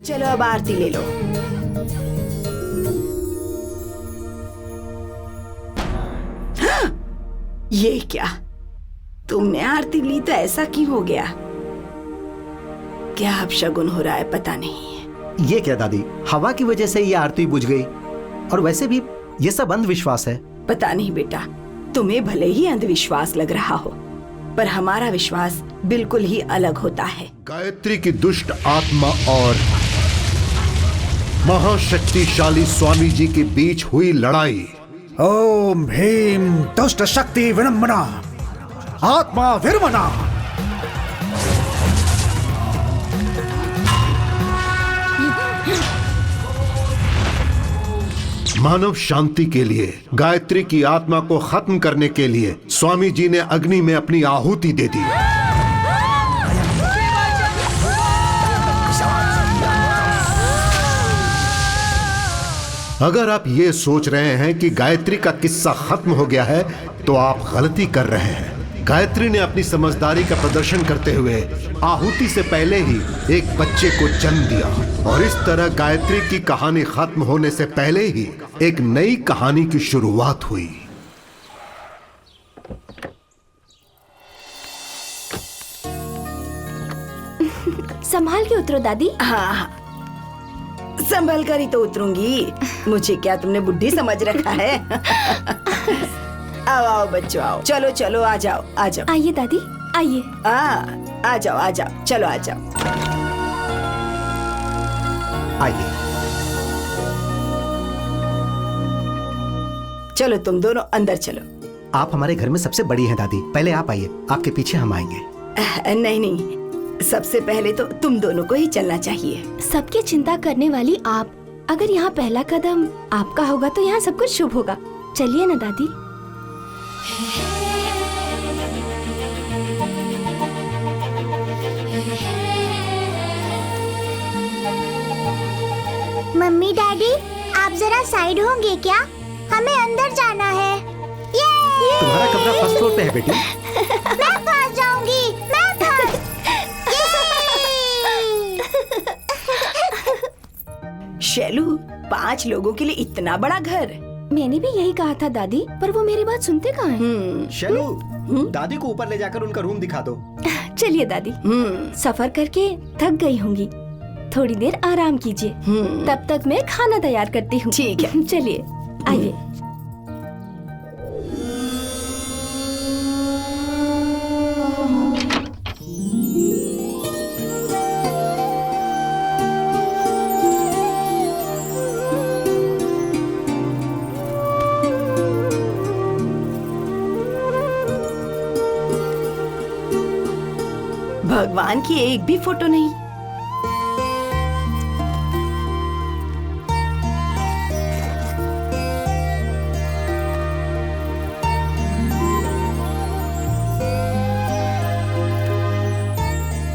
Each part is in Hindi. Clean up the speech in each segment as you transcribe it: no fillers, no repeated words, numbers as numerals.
चलो अब आरती ले लो। हाँ, ये क्या, तुमने आरती ली तो ऐसा क्यों हो गया? क्या अपशगुन हो रहा है पता नहीं। ये क्या दादी, हवा की वजह से ये आरती बुझ गई। और वैसे भी ये सब अंधविश्वास है। पता नहीं बेटा, तुम्हें भले ही अंधविश्वास लग रहा हो, पर हमारा विश्वास बिल्कुल ही अलग होता है। गायत्री की दुष्ट आत्मा और महाशक्तिशाली स्वामी जी के बीच हुई लड़ाई। ओम ह्रीं दुष्ट शक्ति विनम्बना आत्मा विरमना। मानव शांति के लिए, गायत्री की आत्मा को खत्म करने के लिए स्वामी जी ने अग्नि में अपनी आहुति दे दी। अगर आप ये सोच रहे हैं कि गायत्री का किस्सा खत्म हो गया है तो आप गलती कर रहे हैं। गायत्री ने अपनी समझदारी का प्रदर्शन करते हुए आहुति से पहले ही एक बच्चे को जन्म दिया, और इस तरह गायत्री की कहानी खत्म होने से पहले ही एक नई कहानी की शुरुआत हुई। संभाल के उतरो दादी। हाँ, संभल कर ही तो उतरूंगी। मुझे क्या तुमने बुढ़ी समझ रखा है? आओ आओ बच्चों आओ, चलो चलो आ जाओ आ जाओ। आइए दादी आइए। आ जाओ, चलो आ जाओ। आइए। चलो तुम दोनों अंदर चलो। आप हमारे घर में सबसे बड़ी हैं दादी, पहले आप आइए, आपके पीछे हम आएंगे। नहीं, सबसे पहले तो तुम दोनों को ही चलना चाहिए। सबकी चिंता करने वाली आप, अगर यहाँ पहला कदम आपका होगा तो यहाँ सब कुछ शुभ होगा। चलिए ना दादी। मम्मी डैडी, आप जरा साइड होंगे क्या? हमें अंदर जाना है। ये तुम्हारा कमरा फर्स्ट फ्लोर पे है बेटी। मैं फंस जाऊंगी, मैं फंस। शैलू, 5 लोगों के लिए इतना बड़ा घर? मैंने भी यही कहा था दादी, पर वो मेरी बात सुनते कहाँ हैं? शैलू, दादी को ऊपर ले जाकर उनका रूम दिखा दो। चलिए दादी। सफर करके थक गई होंगी, थोड़ी देर आराम कीजिए। तब तक मैं खाना तैयार करती हूँ। ठीक है। चलिए आइए। भगवान की एक भी फोटो नहीं।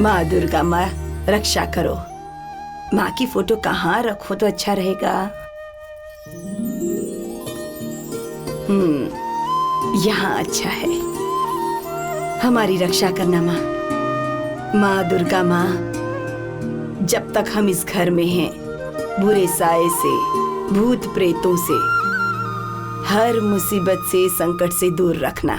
माँ दुर्गा, माँ रक्षा करो। माँ की फोटो कहाँ रखो तो अच्छा रहेगा? यहाँ अच्छा है। हमारी रक्षा करना माँ। माँ दुर्गा माँ, जब तक हम इस घर में हैं, बुरे साए से, भूत प्रेतों से, हर मुसीबत से, संकट से दूर रखना।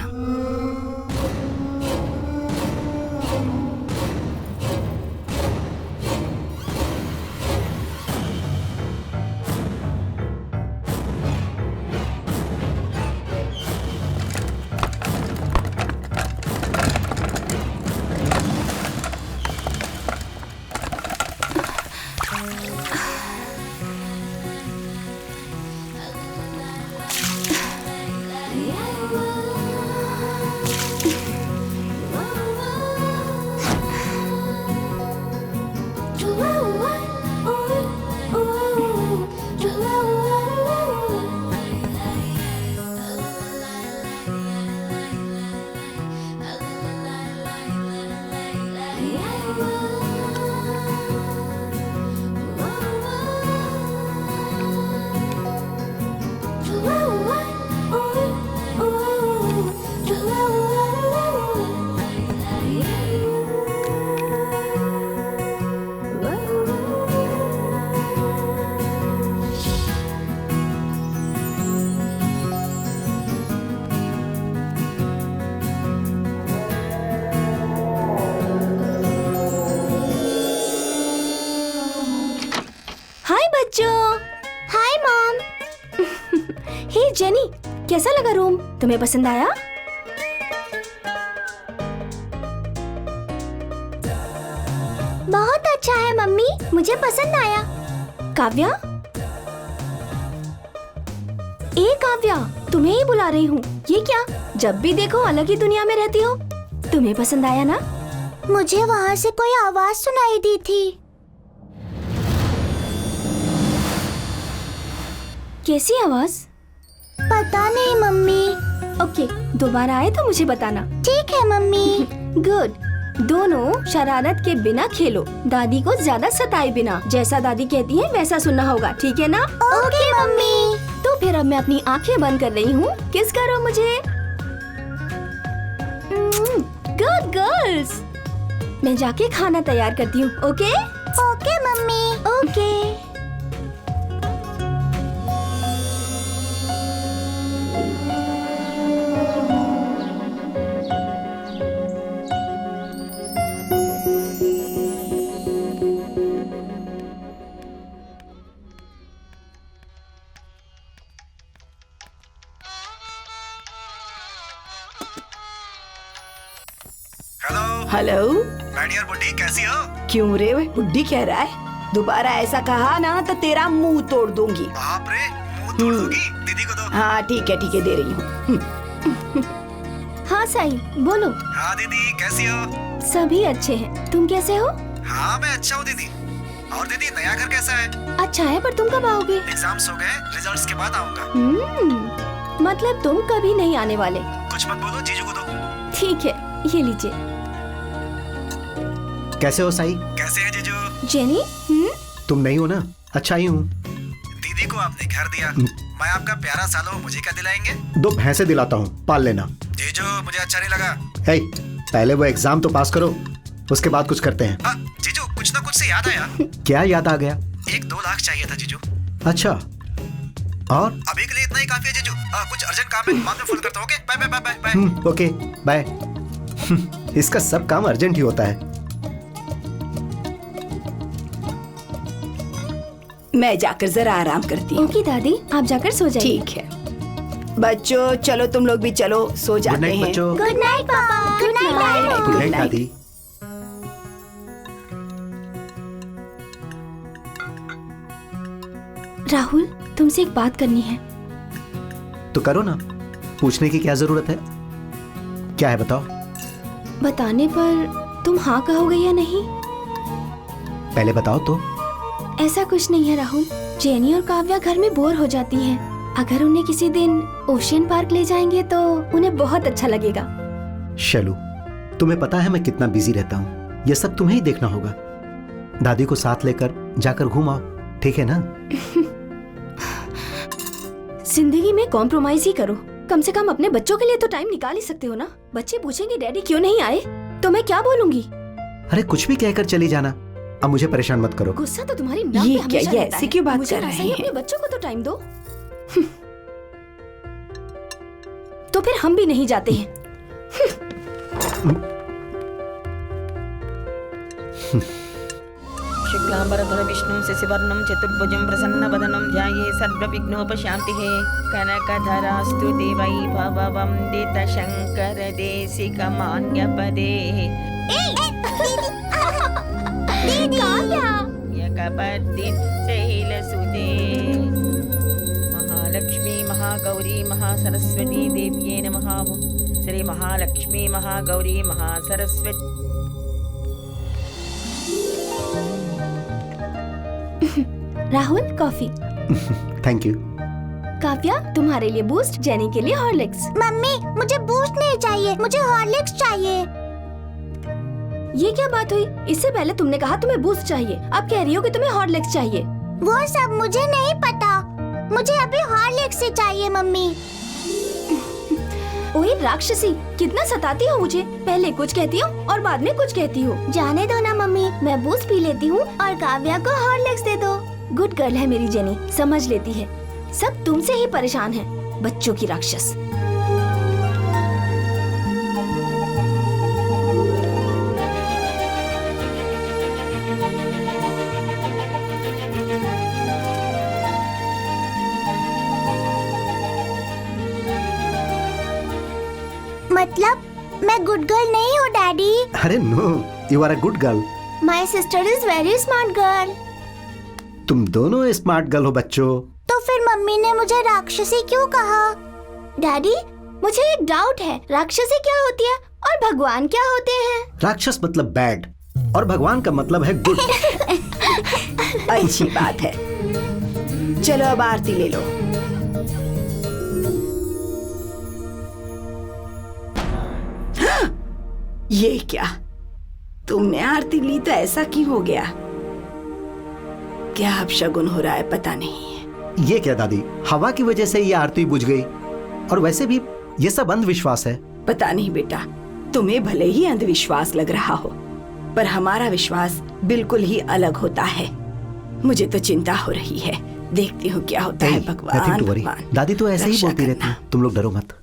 हे जेनी, कैसा लगा रूम? तुम्हें पसंद आया? बहुत अच्छा है मम्मी, मुझे पसंद आया। काव्या, ए काव्या, तुम्हें ही बुला रही हूँ। ये क्या, जब भी देखो अलग ही दुनिया में रहती हो। तुम्हें पसंद आया ना? मुझे वहाँ से कोई आवाज सुनाई दी थी। कैसी आवाज? पता नहीं मम्मी। ओके, दोबारा आए तो मुझे बताना। ठीक है मम्मी। गुड। दोनों शरारत के बिना खेलो, दादी को ज्यादा सताए बिना। जैसा दादी कहती है वैसा सुनना होगा, ठीक है ना? Okay mummy. तो फिर अब मैं अपनी आंखें बंद कर रही हूँ, किस करो मुझे। Good girls. मैं जाके खाना तैयार करती हूँ। Okay okay mummy. Okay. Hello. My dear बुड्ढी, कैसी हो? क्यों रे, बुड्ढी कह रहा है? दोबारा ऐसा कहा ना तो तेरा मुंह तोड़ दूंगी। बाप रे, मुंह तोड़ दोगी? दीदी को दो। हाँ ठीक है दे रही हूँ। हाँ साई, बोलो। हाँ दीदी, कैसी हो? सभी अच्छे हैं, तुम कैसे हो? हाँ मैं अच्छा हूँ दीदी। और दीदी, नया घर कैसा है? अच्छा है, पर तुम कब आओगे? एग्जाम्स हो गए, रिजल्ट्स के बाद आऊंगा। मतलब तुम कभी नहीं आने वाले? कुछ मत बोलो, जीजू को दो। ठीक है, ये लीजिए। कैसे हो साई? कैसे है जीजू? जेनी, तुम नहीं हो ना? अच्छा ही हूँ। दीदी को आपने घर दिया, मैं आपका प्यारा साला हूँ, मुझे क्या दिलाएंगे? 2 भैंसे दिलाता हूँ, पाल लेना। जीजू, मुझे अच्छा नहीं लगा। हे, पहले वो एग्जाम तो पास करो, उसके बाद कुछ करते हैं। हाँ जीजू, कुछ ना कुछ से याद आया। क्या याद आ गया? 1-2 लाख चाहिए था जीजू। अच्छा, और? अभी के लिए इतना ही काफी है जीजू। कुछ अर्जेंट काम है, बाद में फोन करता हूँ। Okay, bye bye bye bye. Okay bye. इसका सब काम अर्जेंट ही होता है। मैं जाकर जरा आराम करती हूँ। ओके दादी, आप जाकर सो जाइए। ठीक है बच्चों, चलो तुम लोग भी चलो, सो गुड जाते नाइट हैं। बच्चों। गुड नाइट पापा। Good night. गुड नाइट दादी। राहुल, तुमसे एक बात करनी है। तो करो ना, पूछने की क्या जरूरत है? क्या है बताओ? बताने पर तुम हाँ कहोगे या नहीं? पहले बताओ तो। ऐसा कुछ नहीं है राहुल, जेनी और काव्या घर में बोर हो जाती हैं। अगर उन्हें किसी दिन ओशियन पार्क ले जाएंगे तो उन्हें बहुत अच्छा लगेगा। शैलू, तुम्हें पता है मैं कितना बिजी रहता हूँ, ये सब तुम्हें ही देखना होगा। दादी को साथ लेकर जाकर घूम आओ, ठीक है ना? जिंदगी में कॉम्प्रोमाइज ही करो। कम से कम अपने बच्चों के लिए तो टाइम निकाल ही सकते हो ना। बच्चे पूछेंगे डैडी क्यों नहीं आए, तो मैं क्या बोलूंगी? अरे कुछ भी कहकर चली जाना, अब मुझे परेशान मत करो। गुस्सा तो तुम्हारी नाक ये पे क्या, हमेशा ये रहता ऐसे है। क्यों बात मुझे कर ऐसा रहे ही हैं? अपने बच्चों को तो टाइम दो। तो फिर हम भी नहीं जाते हैं। शुक्लांबरधर विष्णु शशिवर्णं चतुर्भुजं प्रसन्नवदनं ध्याये सर्वविघ्नोपशान्तिः कनकधरास्तु देवै भववन्दित शङ्कर देशिकमान्यपदे यकपद्दिन शैलसुते महालक्ष्मी महागौरी महासरस्वती देव्ये नमः। Shri Mahalakshmi Mahagauri Mahasaraswati. Rahul, coffee. Thank you. Kavya, तुम्हारे लिए बूस्ट, जेनी के लिए हॉर्लिक्स। मम्मी, मुझे बूस्ट नहीं चाहिए, मुझे हॉर्लिक्स चाहिए। ये क्या बात हुई? इससे पहले तुमने कहा तुम्हें बूस्ट चाहिए, अब कह रही हो कि तुम्हें हॉर्लिक्स चाहिए। वो सब मुझे नहीं पता, मुझे अभी हॉर्लिक्स ही चाहिए मम्मी। ओए राक्षसी, कितना सताती हो मुझे। पहले कुछ कहती हो और बाद में कुछ कहती हो। जाने दो ना मम्मी, मैं बूस्ट पी लेती हूँ और काव्या को हॉर्लिक्स दे दो। गुड गर्ल है मेरी जेनी, समझ लेती है। सब तुमसे ही परेशान है, बच्चों की राक्षस। मतलब मैं गुड गर्ल नहीं हूँ डैडी। अरे no, you are a good girl. My sister is very smart girl. तुम दोनों स्मार्ट गर्ल हो बच्चों। तो फिर मम्मी ने मुझे राक्षसी क्यों कहा? डैडी, मुझे एक डाउट है, राक्षसी क्या होती है और भगवान क्या होते हैं? राक्षस मतलब बैड और भगवान का मतलब है गुड। अच्छी बात है। चलो अब आरती ले लो। ये क्या, तुमने आरती ली तो ऐसा क्यों हो गया? क्या अब शगुन हो रहा है पता नहीं। ये क्या दादी, हवा की वजह से ये आरती बुझ गई। और वैसे भी ये सब अंधविश्वास है। पता नहीं बेटा, तुम्हें भले ही अंधविश्वास लग रहा हो, पर हमारा विश्वास बिल्कुल ही अलग होता है। मुझे तो चिंता हो रही है, देखती हूँ क्या होता है। भगवान, भगवान दादी तो ऐसे ही रक्षा बोलती रहती करना। है, तुम लोग डरो मत।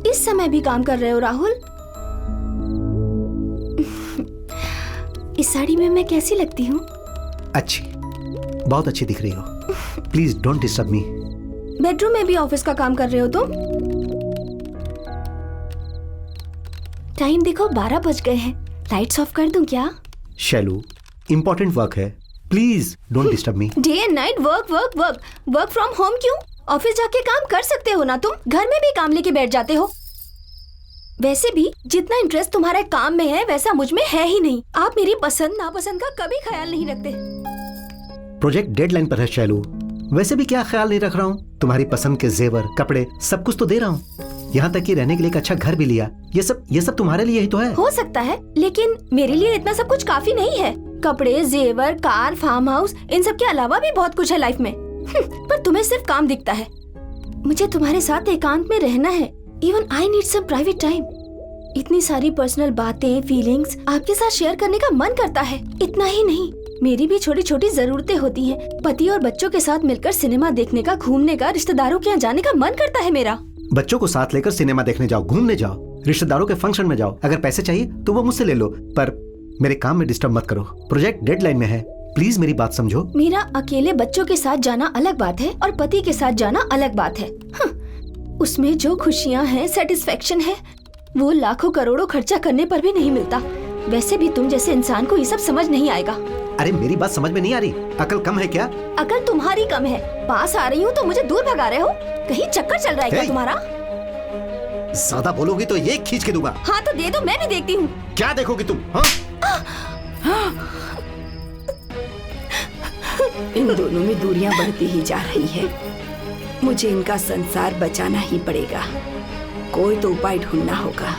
इस समय भी काम कर रहे हो राहुल? इस साड़ी में मैं कैसी लगती हूँ? अच्छी, बहुत अच्छी दिख रही हो। Please don't disturb me. Bedroom में भी ऑफिस का काम कर रहे हो तुम? टाइम देखो 12 बज गए हैं। लाइट्स ऑफ कर दूं क्या? शैलू, इंपॉर्टेंट वर्क है, please don't disturb me. Day and night work work work. Work from home क्यों? ऑफिस जाके काम कर सकते हो ना तुम? घर में भी काम लेके बैठ जाते हो। वैसे भी जितना इंटरेस्ट तुम्हारा काम में है वैसा मुझ में है ही नहीं। आप मेरी पसंद नापसंद का कभी ख्याल नहीं रखते। प्रोजेक्ट डेडलाइन पर है शैलू। वैसे भी क्या ख्याल नहीं रख रहा हूँ, तुम्हारी पसंद के जेवर, कपड़े, सब कुछ तो दे रहा हूँ। यहाँ तक कि रहने के लिए एक अच्छा घर भी लिया। ये सब तुम्हारे लिए ही तो है। हो सकता है, लेकिन मेरे लिए इतना सब कुछ काफी नहीं है। कपड़े, जेवर, कार, फार्म हाउस, इन सब के अलावा भी बहुत कुछ है लाइफ में। पर तुम्हें सिर्फ काम दिखता है। मुझे तुम्हारे साथ एकांत में रहना है। Even I need some private time. इतनी सारी पर्सनल बातें, फीलिंग्स आपके साथ शेयर करने का मन करता है। इतना ही नहीं, मेरी भी छोटी छोटी जरूरतें होती हैं। पति और बच्चों के साथ मिलकर सिनेमा देखने का, घूमने का, रिश्तेदारों के यहाँ जाने का मन करता है मेरा। बच्चों को साथ लेकर सिनेमा देखने जाओ, घूमने जाओ, रिश्तेदारों के फंक्शन में जाओ। अगर पैसे चाहिए तो वो मुझसे ले लो, पर मेरे काम में डिस्टर्ब मत करो। प्रोजेक्ट डेडलाइन में है, प्लीज मेरी बात समझो। मेरा अकेले बच्चों के साथ जाना अलग बात है और पति के साथ जाना अलग बात है। उसमें जो खुशियाँ हैं, सेटिस्फेक्शन है, वो लाखों करोड़ों खर्चा करने पर भी नहीं मिलता। वैसे भी तुम जैसे इंसान को ये सब समझ नहीं आएगा। अरे मेरी बात समझ में नहीं आ रही? अकल कम है क्या? अकल तुम्हारी कम है। पास आ रही हूँ तो मुझे दूर भगा रहे हो। कहीं चक्कर चल रहा है क्या तुम्हारा? ज्यादा बोलोगी तो ये खींच के दूंगा। हाँ तो दे दो, मैं भी देखती हूँ। क्या देखोगी तुम? इन दोनों में दूरियां बढ़ती ही जा रही है। मुझे इनका संसार बचाना ही पड़ेगा। कोई तो उपाय ढूंढना होगा।